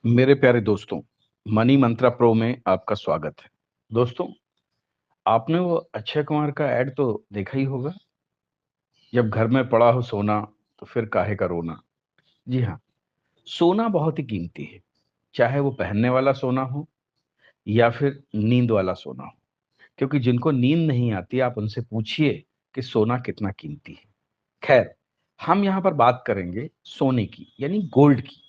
मेरे प्यारे दोस्तों, मनी मंत्रा प्रो में आपका स्वागत है। दोस्तों, आपने वो अक्षय कुमार का ऐड तो देखा ही होगा, जब घर में पड़ा हो सोना तो फिर काहे का रोना। जी हाँ, सोना बहुत ही कीमती है, चाहे वो पहनने वाला सोना हो या फिर नींद वाला सोना हो। क्योंकि जिनको नींद नहीं आती, आप उनसे पूछिए कि सोना कितना कीमती है। खैर, हम यहाँ पर बात करेंगे सोने की, यानी गोल्ड की।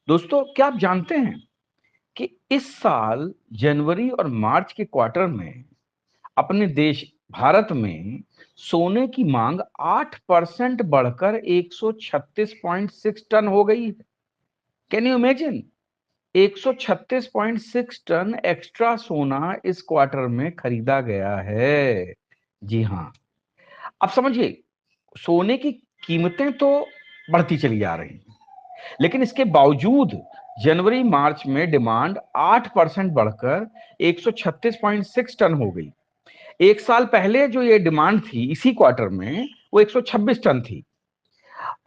दोस्तों, क्या आप जानते हैं कि इस साल जनवरी और मार्च के क्वार्टर में अपने देश भारत में सोने की मांग 8% बढ़कर 136.6 टन हो गई है। Can you imagine? 136.6 ton extra सोना इस क्वार्टर में खरीदा गया है। जी हाँ, अब समझिए, सोने की कीमतें तो बढ़ती चली जा रही हैं, लेकिन इसके बावजूद जनवरी मार्च में डिमांड 8% बढ़कर 136.6 टन हो गई। एक साल पहले जो ये डिमांड थी इसी क्वार्टर में, वो 126 टन थी।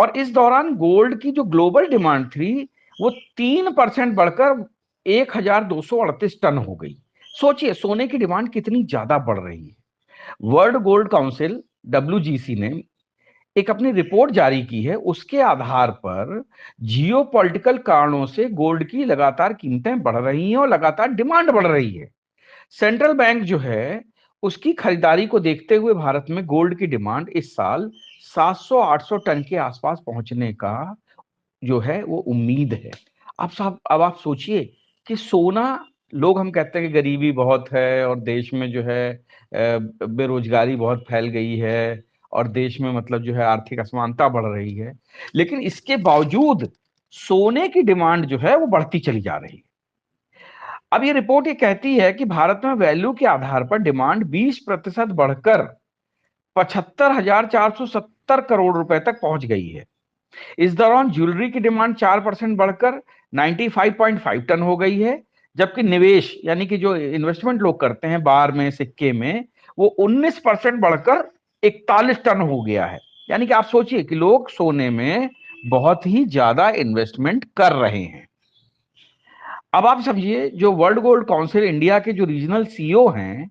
और इस दौरान गोल्ड की जो ग्लोबल डिमांड थी, वो 3% बढ़कर 1238 टन हो गई। सोचिए, सोने की डिमांड कितनी ज्यादा बढ़ रही है। वर्ल्ड गोल्ड काउंसिल WGC ने एक अपनी रिपोर्ट जारी की है। उसके आधार पर जियोपॉलिटिकल कारणों से गोल्ड की लगातार कीमतें बढ़ रही हैं और लगातार डिमांड बढ़ रही है। सेंट्रल बैंक जो है, उसकी खरीदारी को देखते हुए भारत में गोल्ड की डिमांड इस साल 700-800 टन के आसपास पहुंचने का जो है वो उम्मीद है। अब साहब, अब आप सोचिए कि सोना, लोग हम कहते हैं कि गरीबी बहुत है और देश में जो है बेरोजगारी बहुत फैल गई है और देश में मतलब जो है आर्थिक असमानता बढ़ रही है, लेकिन इसके बावजूद सोने की डिमांड जो है वो बढ़ती चली जा रही है। अब ये रिपोर्ट ये कहती है कि भारत में वैल्यू के आधार पर डिमांड 20% बढ़कर 75,470 करोड़ रुपए तक पहुंच गई है। इस दौरान ज्वेलरी की डिमांड 4% बढ़कर 95.5 टन हो गई है, जबकि निवेश यानी कि जो इन्वेस्टमेंट लोग करते हैं बार में, सिक्के में, वो 19% बढ़कर 41 टन हो गया है। यानी कि आप सोचिए कि लोग सोने में बहुत ही ज्यादा इन्वेस्टमेंट कर रहे हैं। अब आप समझिए, जो वर्ल्ड गोल्ड काउंसिल इंडिया के जो रीजनल CEO हैं,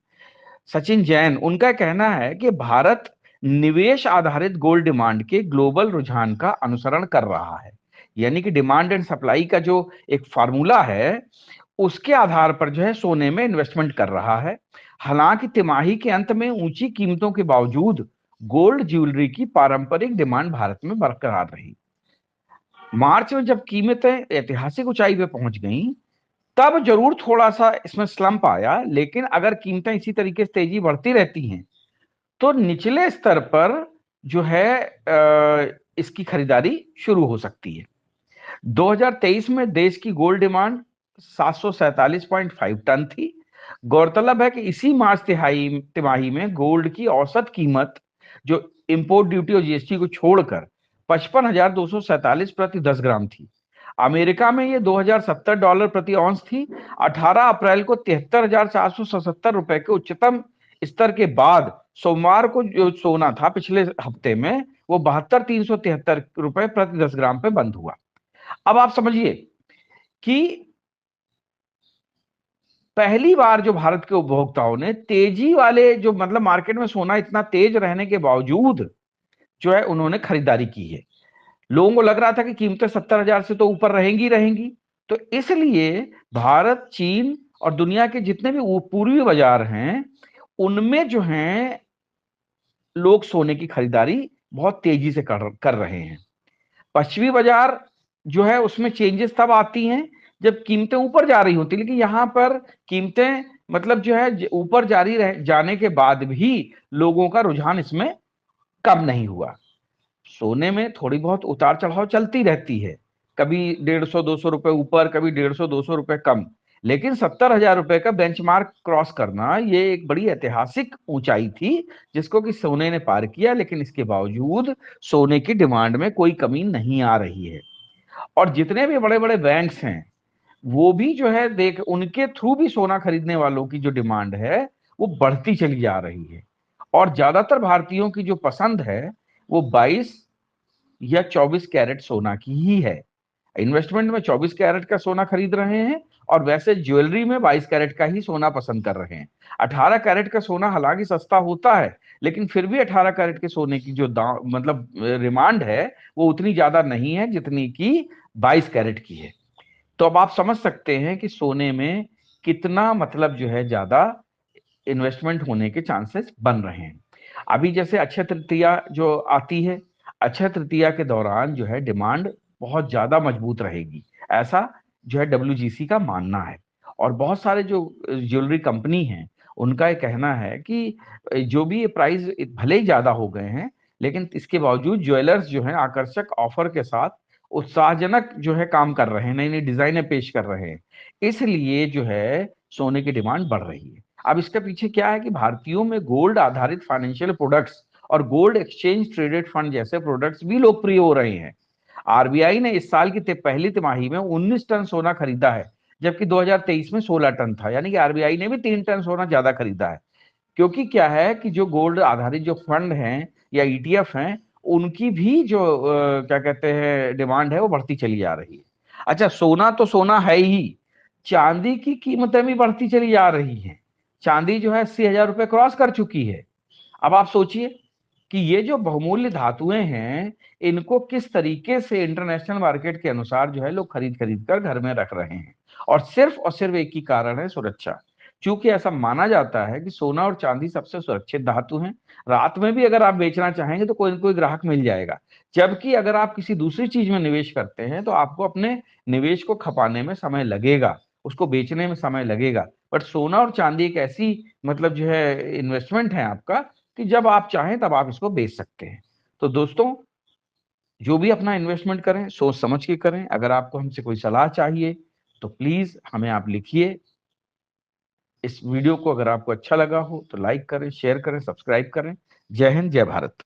सचिन जैन, उनका कहना है कि भारत निवेश आधारित गोल्ड डिमांड के ग्लोबल रुझान का अनुसरण कर रहा है। यानी कि डिमांड एंड सप्लाई का जो एक फार्मूला है, उसके आधार पर जो है सोने में इन्वेस्टमेंट कर रहा है। हालांकि तिमाही के अंत में ऊंची कीमतों के बावजूद गोल्ड ज्वेलरी की पारंपरिक डिमांड भारत में बरकरार रही। मार्च में जब कीमतें ऐतिहासिक ऊंचाई पे पहुंच गईं, तब जरूर थोड़ा सा इसमें स्लंप आया, लेकिन अगर कीमतें इसी तरीके से तेजी बढ़ती रहती हैं तो निचले स्तर पर जो है इसकी खरीदारी शुरू हो सकती है। 2023 में देश की गोल्ड डिमांड 747.5 टन थी। गौरतलब है कि इसी मार्च तिमाही में गोल्ड की औसत कीमत, जो इंपोर्ट ड्यूटी और GST को छोड़कर, 55,247 प्रति 10 ग्राम थी। अमेरिका में ये $2,070 प्रति औंस थी। 18 अप्रैल को 73,477 रुपए के उच्चतम स्तर के बाद सोमवार को जो सोना था पिछले हफ्ते में, वो 72,373 रुपए प्रति 10 ग्राम पे बंद हुआ। अब आप समझिए कि पहली बार जो भारत के उपभोक्ताओं ने तेजी वाले जो मतलब मार्केट में सोना इतना तेज रहने के बावजूद जो है उन्होंने खरीदारी की है। लोगों को लग रहा था कि कीमतें 70,000 से तो ऊपर रहेंगी रहेंगी, तो इसलिए भारत, चीन और दुनिया के जितने भी पूर्वी बाजार हैं, उनमें जो है लोग सोने की खरीदारी बहुत तेजी से कर रहे हैं। पश्चिमी बाजार जो है उसमें चेंजेस तब आती हैं जब कीमतें ऊपर जा रही होती, लेकिन यहाँ पर कीमतें मतलब जो है ऊपर जारी रह जाने के बाद भी लोगों का रुझान इसमें कम नहीं हुआ। सोने में थोड़ी बहुत उतार चढ़ाव चलती रहती है, कभी 150-200 रुपए ऊपर, कभी 150-200 रुपए कम, लेकिन 70,000 रुपए का बेंचमार्क क्रॉस करना ये एक बड़ी ऐतिहासिक ऊंचाई थी, जिसको कि सोने ने पार किया। लेकिन इसके बावजूद सोने की डिमांड में कोई कमी नहीं आ रही है। और जितने भी बड़े बड़े बैंक्स हैं, वो भी जो है देख, उनके थ्रू भी सोना खरीदने वालों की जो डिमांड है वो बढ़ती चली जा रही है। और ज्यादातर भारतीयों की जो पसंद है वो 22 या 24 कैरेट सोना की ही है। इन्वेस्टमेंट में 24 कैरेट का सोना खरीद रहे हैं और वैसे ज्वेलरी में 22 कैरेट का ही सोना पसंद कर रहे हैं। 18 कैरेट का सोना हालांकि सस्ता होता है, लेकिन फिर भी 18 कैरेट के सोने की जो दाम मतलब डिमांड है वो उतनी ज्यादा नहीं है जितनी की 22 कैरेट की है। तो अब आप समझ सकते हैं कि सोने में कितना मतलब जो है ज्यादा इन्वेस्टमेंट होने के चांसेस बन रहे हैं। अभी जैसे अक्षय तृतीया जो आती है, अक्षय तृतीया के दौरान जो है डिमांड बहुत ज्यादा मजबूत रहेगी, ऐसा जो है डब्ल्यूजीसी का मानना है। और बहुत सारे जो ज्वेलरी कंपनी हैं उनका ये कहना है कि जो भी ये प्राइस भले ही ज्यादा हो गए हैं, लेकिन इसके बावजूद ज्वेलर्स जो है आकर्षक ऑफर के साथ उत्साहजनक जो है काम कर रहे हैं, नई नई डिजाइनें पेश कर रहे हैं, इसलिए जो है सोने की डिमांड बढ़ रही है। अब इसके पीछे क्या है कि भारतीयों में गोल्ड आधारित फाइनेंशियल प्रोडक्ट्स और गोल्ड एक्सचेंज ट्रेडेड फंड जैसे प्रोडक्ट्स भी लोकप्रिय हो रहे हैं। आरबीआई ने इस साल की पहली तिमाही में 19 टन सोना खरीदा है, जबकि 2023 में 16 टन था, यानी कि आरबीआई ने भी 3 टन सोना ज्यादा खरीदा है। क्योंकि क्या है कि जो गोल्ड आधारित जो फंड हैं या ईटीएफ हैं, उनकी भी जो क्या कहते हैं डिमांड है वो बढ़ती चली जा रही है। अच्छा, सोना तो सोना है ही, चांदी की कीमतें भी बढ़ती चली जा रही हैं। चांदी जो है 80,000 रुपये क्रॉस कर चुकी है। अब आप सोचिए कि ये जो बहुमूल्य धातुएं हैं, इनको किस तरीके से इंटरनेशनल मार्केट के अनुसार जो है लोग खरीद खरीद कर घर में रख रहे हैं। और सिर्फ एक ही कारण है, सुरक्षा। क्योंकि ऐसा माना जाता है कि सोना और चांदी सबसे सुरक्षित धातु हैं। रात में भी अगर आप बेचना चाहेंगे तो कोई न कोई ग्राहक मिल जाएगा। जबकि अगर आप किसी दूसरी चीज में निवेश करते हैं तो आपको अपने निवेश को खपाने में समय लगेगा, उसको बेचने में समय लगेगा। बट सोना और चांदी एक ऐसी मतलब जो है इन्वेस्टमेंट है आपका, कि जब आप चाहें तब आप इसको बेच सकते हैं। तो दोस्तों, जो भी अपना इन्वेस्टमेंट करें सोच समझ के करें। अगर आपको हमसे कोई सलाह चाहिए तो प्लीज हमें आप लिखिए। इस वीडियो को अगर आपको अच्छा लगा हो तो लाइक करें, शेयर करें, सब्सक्राइब करें। जय हिंद, जय भारत।